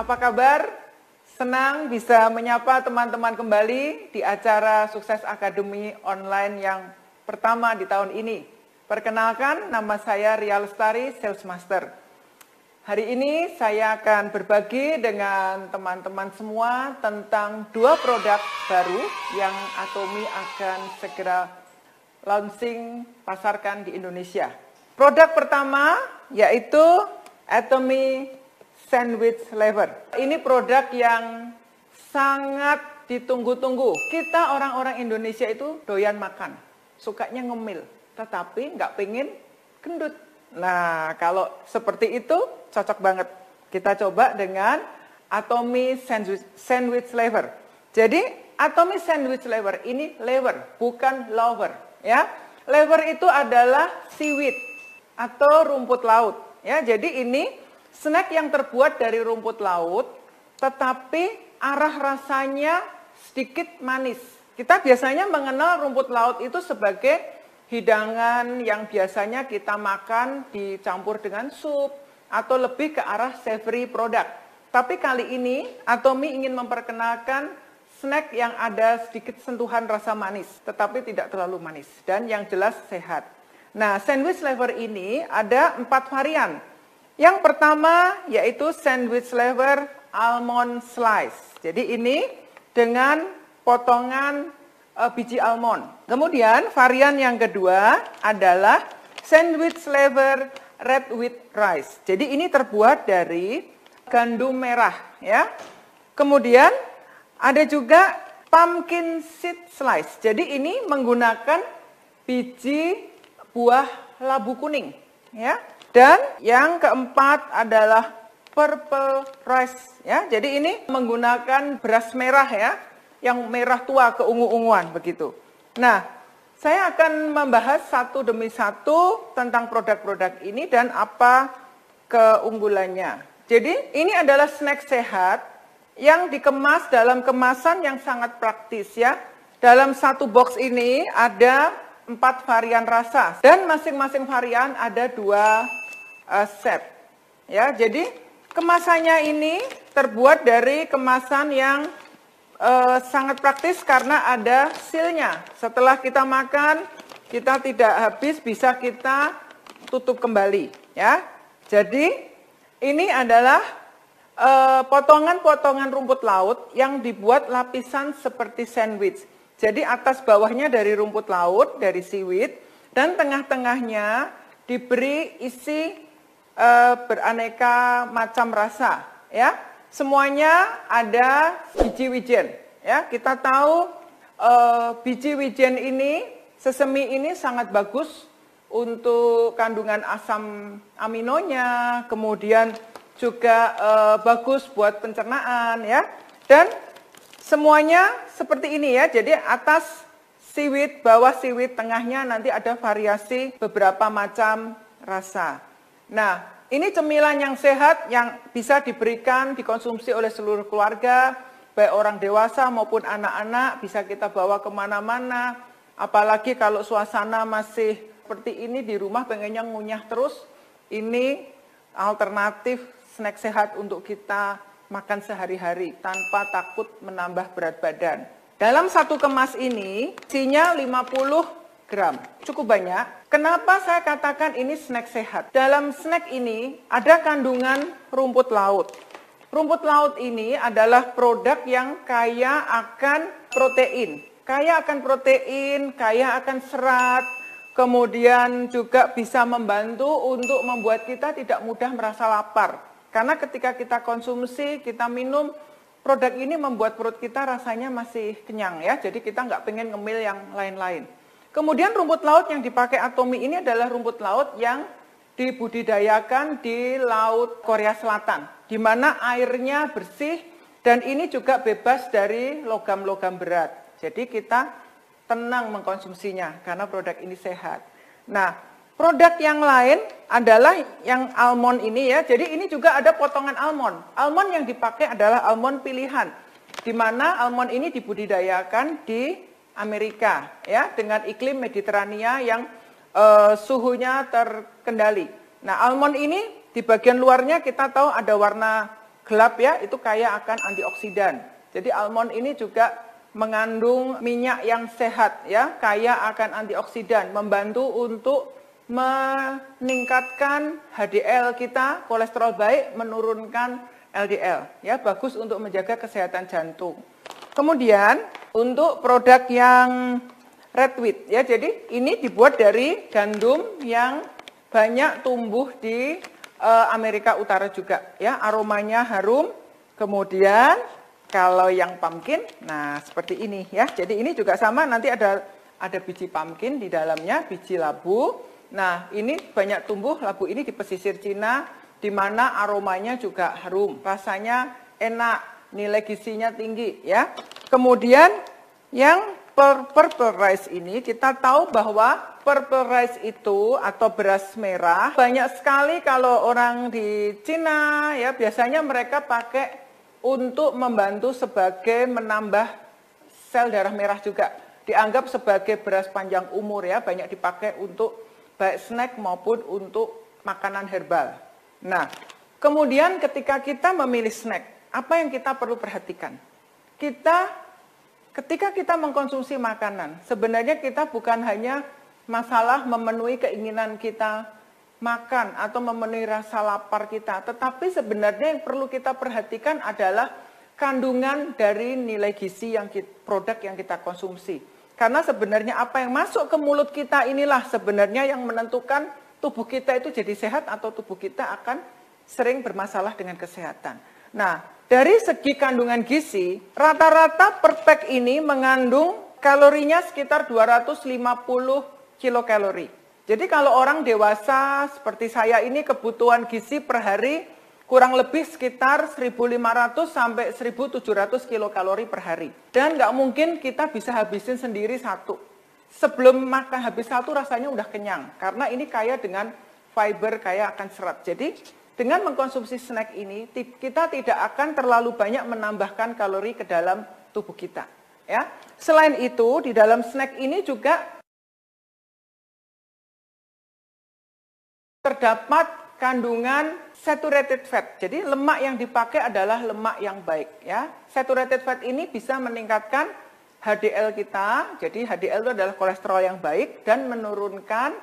Apa kabar? Senang bisa menyapa teman-teman kembali di acara Sukses Academy Online yang pertama di tahun ini. Perkenalkan, nama saya Ria Lestari, Sales Master. Hari ini saya akan berbagi dengan teman-teman semua tentang dua produk baru yang Atomy akan segera launching, pasarkan di Indonesia. Produk pertama yaitu Atomy Sandwich Lever. Ini produk yang sangat ditunggu-tunggu. Kita orang-orang Indonesia itu doyan makan, sukanya ngemil, tetapi nggak pengen gendut. Nah, kalau seperti itu cocok banget. Kita coba dengan Atomy Sandwich Lever. Jadi Atomy Sandwich Lever ini lever, bukan lover. Ya, lever itu adalah seaweed atau rumput laut. Ya, jadi ini snack yang terbuat dari rumput laut, tetapi arah rasanya sedikit manis. Kita biasanya mengenal rumput laut itu sebagai hidangan yang biasanya kita makan dicampur dengan sup atau lebih ke arah savory product. Tapi kali ini Atomy ingin memperkenalkan snack yang ada sedikit sentuhan rasa manis, tetapi tidak terlalu manis dan yang jelas sehat. Nah, sandwich lever ini ada 4 varian. Yang pertama yaitu sandwich lever almond slice. Jadi ini dengan potongan biji almond. Kemudian varian yang kedua adalah sandwich lever red with rice. Jadi ini terbuat dari gandum merah, ya. Kemudian ada juga pumpkin seed slice. Jadi ini menggunakan biji buah labu kuning, ya. Dan yang keempat adalah purple rice, ya. Jadi ini menggunakan beras merah, ya, yang merah tua keungu-unguan begitu. Nah, saya akan membahas satu demi satu tentang produk-produk ini dan apa keunggulannya. Jadi ini adalah snack sehat yang dikemas dalam kemasan yang sangat praktis, ya. Dalam satu box ini ada 4 varian rasa dan masing-masing varian ada 2 set. Ya, jadi kemasannya ini terbuat dari kemasan yang sangat praktis karena ada sealnya. Setelah kita makan, kita tidak habis, bisa kita tutup kembali, ya. Jadi ini adalah potongan-potongan rumput laut yang dibuat lapisan seperti sandwich. Jadi atas bawahnya dari rumput laut, dari seaweed, dan tengah-tengahnya diberi isi beraneka macam rasa, ya. Semuanya ada biji wijen, ya. Kita tahu biji wijen ini, sesemi ini sangat bagus untuk kandungan asam aminonya, kemudian juga bagus buat pencernaan, ya. Dan semuanya seperti ini, ya. Jadi atas seaweed, bawah seaweed, tengahnya nanti ada variasi beberapa macam rasa. Nah, ini cemilan yang sehat yang bisa diberikan, dikonsumsi oleh seluruh keluarga, baik orang dewasa maupun anak-anak, bisa kita bawa kemana-mana. Apalagi kalau suasana masih seperti ini di rumah pengennya ngunyah terus, ini alternatif snack sehat untuk kita makan sehari-hari tanpa takut menambah berat badan. Dalam satu kemas ini isinya 50 gram, cukup banyak. Kenapa saya katakan ini snack sehat? Dalam snack ini ada kandungan rumput laut. Rumput laut ini adalah produk yang kaya akan protein. Kaya akan protein, kaya akan serat, kemudian juga bisa membantu untuk membuat kita tidak mudah merasa lapar. Karena ketika kita konsumsi, kita minum, produk ini membuat perut kita rasanya masih kenyang, ya. Jadi kita nggak pengen ngemil yang lain-lain. Kemudian rumput laut yang dipakai Atomy ini adalah rumput laut yang dibudidayakan di Laut Korea Selatan, di mana airnya bersih dan ini juga bebas dari logam-logam berat. Jadi kita tenang mengkonsumsinya karena produk ini sehat. Nah, produk yang lain adalah yang almond ini, ya. Jadi ini juga ada potongan almond. Almond yang dipakai adalah almond pilihan, di mana almond ini dibudidayakan di Amerika, ya, dengan iklim Mediterania yang suhunya terkendali. Nah, almond ini di bagian luarnya kita tahu ada warna gelap ya, itu kaya akan antioksidan. Jadi almond ini juga mengandung minyak yang sehat ya, kaya akan antioksidan, membantu untuk meningkatkan HDL kita, kolesterol baik, menurunkan LDL ya, bagus untuk menjaga kesehatan jantung. Kemudian untuk produk yang red wheat ya, jadi ini dibuat dari gandum yang banyak tumbuh di Amerika Utara juga ya, aromanya harum. Kemudian kalau yang pumpkin, nah seperti ini ya. Jadi ini juga sama, nanti ada biji pumpkin di dalamnya, biji labu. Nah ini banyak tumbuh labu ini di pesisir Cina, di mana aromanya juga harum, rasanya enak, nilai gizinya tinggi ya. Kemudian yang purple rice ini, kita tahu bahwa purple rice itu atau beras merah banyak sekali kalau orang di Cina ya, biasanya mereka pakai untuk membantu sebagai menambah sel darah merah juga. Dianggap sebagai beras panjang umur ya, banyak dipakai untuk baik snack maupun untuk makanan herbal. Nah, kemudian ketika kita memilih snack, apa yang kita perlu perhatikan? Ketika kita mengkonsumsi makanan, sebenarnya kita bukan hanya masalah memenuhi keinginan kita makan atau memenuhi rasa lapar kita, tetapi sebenarnya yang perlu kita perhatikan adalah kandungan dari nilai gizi produk yang kita konsumsi. Karena sebenarnya apa yang masuk ke mulut kita inilah sebenarnya yang menentukan tubuh kita itu jadi sehat atau tubuh kita akan sering bermasalah dengan kesehatan. Nah, dari segi kandungan gizi, rata-rata per pack ini mengandung kalorinya sekitar 250 kilokalori. Jadi kalau orang dewasa seperti saya ini kebutuhan gizi per hari kurang lebih sekitar 1.500 sampai 1.700 kilokalori per hari. Dan nggak mungkin kita bisa habisin sendiri satu. Sebelum makan habis satu rasanya udah kenyang. Karena ini kaya dengan fiber, kaya akan serat. Jadi dengan mengkonsumsi snack ini, kita tidak akan terlalu banyak menambahkan kalori ke dalam tubuh kita. Ya. Selain itu, di dalam snack ini juga terdapat kandungan saturated fat. Jadi lemak yang dipakai adalah lemak yang baik ya. Saturated fat ini bisa meningkatkan HDL kita. Jadi HDL itu adalah kolesterol yang baik dan menurunkan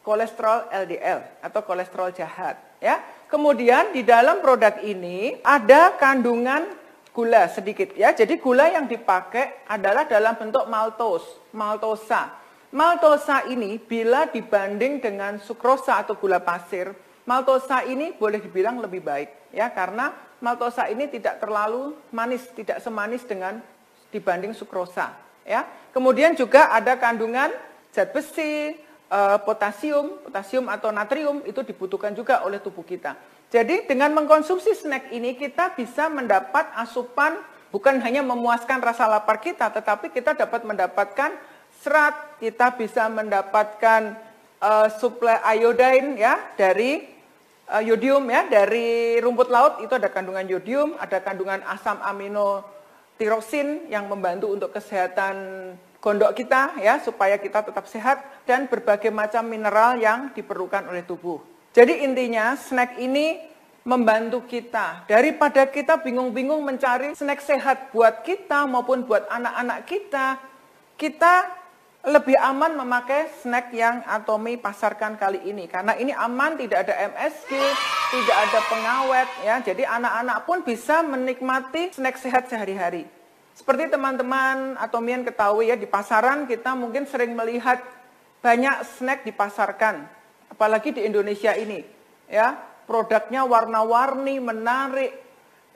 kolesterol LDL atau kolesterol jahat ya. Kemudian di dalam produk ini ada kandungan gula sedikit ya. Jadi gula yang dipakai adalah dalam bentuk maltosa. Maltosa ini bila dibanding dengan sukrosa atau gula pasir, maltosa ini boleh dibilang lebih baik ya, karena maltosa ini tidak terlalu manis, tidak semanis dengan dibanding sukrosa ya. Kemudian juga ada kandungan zat besi, potasium atau natrium, itu dibutuhkan juga oleh tubuh kita. Jadi dengan mengkonsumsi snack ini kita bisa mendapat asupan, bukan hanya memuaskan rasa lapar kita, tetapi kita dapat mendapatkan serat, kita bisa mendapatkan suplai iodine ya, dari yodium ya, dari rumput laut itu ada kandungan yodium, ada kandungan asam amino tiroksin yang membantu untuk kesehatan gondok kita ya, supaya kita tetap sehat, dan berbagai macam mineral yang diperlukan oleh tubuh. Jadi intinya snack ini membantu kita, daripada kita bingung-bingung mencari snack sehat buat kita maupun buat anak-anak kita lebih aman memakai snack yang Atomy pasarkan kali ini. Karena ini aman, tidak ada MSG, tidak ada pengawet ya. Jadi anak-anak pun bisa menikmati snack sehat sehari-hari. Seperti teman-teman Atomian ketahui ya, di pasaran kita mungkin sering melihat banyak snack dipasarkan. Apalagi di Indonesia ini ya, produknya warna-warni, menarik,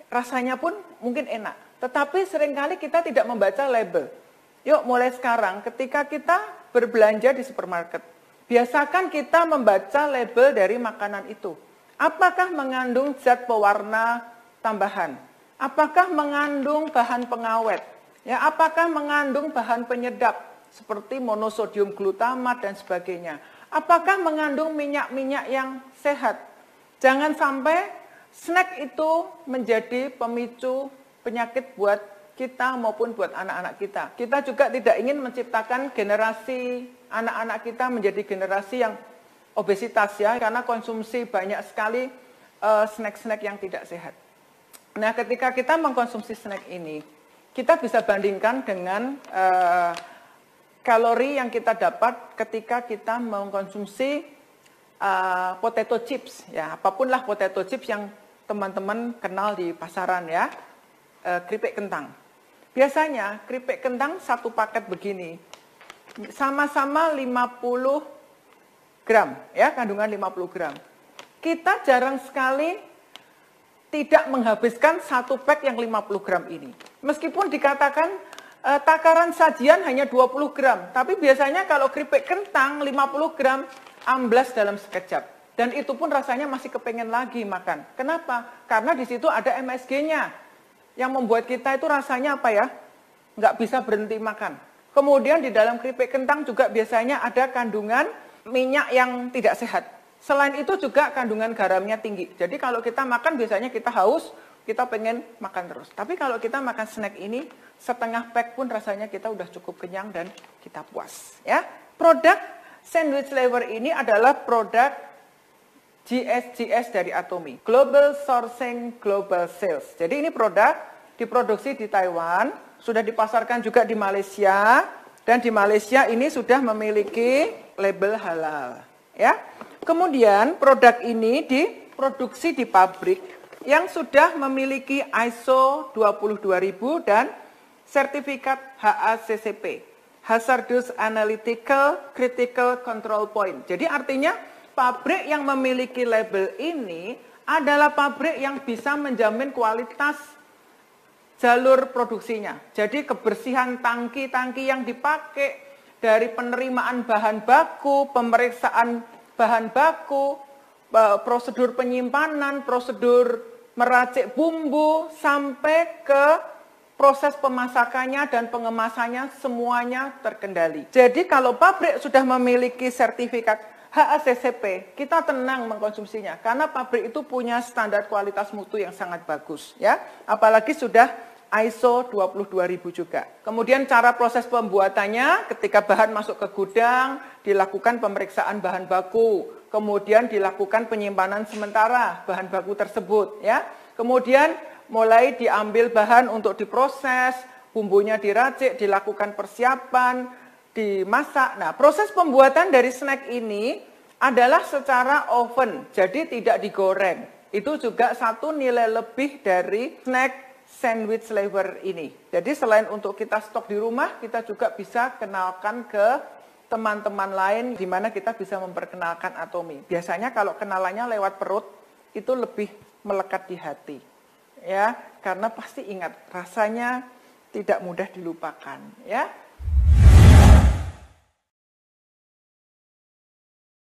rasanya pun mungkin enak. Tetapi seringkali kita tidak membaca label. Yuk mulai sekarang ketika kita berbelanja di supermarket, biasakan kita membaca label dari makanan itu. Apakah mengandung zat pewarna tambahan? Apakah mengandung bahan pengawet? Ya, apakah mengandung bahan penyedap seperti monosodium glutamat dan sebagainya? Apakah mengandung minyak-minyak yang sehat? Jangan sampai snack itu menjadi pemicu penyakit buat kita maupun buat anak-anak kita. Kita juga tidak ingin menciptakan generasi anak-anak kita menjadi generasi yang obesitas ya, karena konsumsi banyak sekali snack-snack yang tidak sehat. Nah, ketika kita mengkonsumsi snack ini, kita bisa bandingkan dengan kalori yang kita dapat ketika kita mengkonsumsi potato chips, ya, apapun lah potato chips yang teman-teman kenal di pasaran, ya, keripik kentang. Biasanya keripik kentang satu paket begini, sama-sama 50 gram, ya, kandungan 50 gram. Kita jarang sekali tidak menghabiskan satu pack yang 50 gram ini. Meskipun dikatakan takaran sajian hanya 20 gram, tapi biasanya kalau keripik kentang 50 gram amblas dalam sekejap. Dan itu pun rasanya masih kepengen lagi makan. Kenapa? Karena di situ ada MSG-nya yang membuat kita itu rasanya apa ya? Nggak bisa berhenti makan. Kemudian di dalam keripik kentang juga biasanya ada kandungan minyak yang tidak sehat. Selain itu juga kandungan garamnya tinggi. Jadi kalau kita makan biasanya kita haus, kita pengen makan terus. Tapi kalau kita makan snack ini, setengah pack pun rasanya kita udah cukup kenyang dan kita puas. Ya, produk sandwich flavor ini adalah produk GSGS dari Atomy, Global Sourcing Global Sales. Jadi ini produk diproduksi di Taiwan, sudah dipasarkan juga di Malaysia, dan di Malaysia ini sudah memiliki label halal. Ya. Kemudian produk ini diproduksi di pabrik yang sudah memiliki ISO 22000 dan sertifikat HACCP, Hazardous Analytical Critical Control Point. Jadi artinya pabrik yang memiliki label ini adalah pabrik yang bisa menjamin kualitas jalur produksinya. Jadi kebersihan tangki-tangki yang dipakai, dari penerimaan bahan baku, pemeriksaan bahan baku, prosedur penyimpanan, prosedur meracik bumbu, sampai ke proses pemasakannya dan pengemasannya semuanya terkendali. Jadi kalau pabrik sudah memiliki sertifikat HACCP, kita tenang mengkonsumsinya karena pabrik itu punya standar kualitas mutu yang sangat bagus, ya. Apalagi sudah ISO 22000 juga. Kemudian cara proses pembuatannya, ketika bahan masuk ke gudang, dilakukan pemeriksaan bahan baku, kemudian dilakukan penyimpanan sementara bahan baku tersebut, ya. Kemudian mulai diambil bahan untuk diproses, bumbunya diracik, dilakukan persiapan, dimasak. Nah, proses pembuatan dari snack ini adalah secara oven, jadi tidak digoreng. Itu juga satu nilai lebih dari snack sandwich flavor ini. Jadi selain untuk kita stok di rumah, kita juga bisa kenalkan ke teman-teman lain di mana kita bisa memperkenalkan Atomy. Biasanya kalau kenalannya lewat perut, itu lebih melekat di hati. Ya, karena pasti ingat rasanya tidak mudah dilupakan, ya.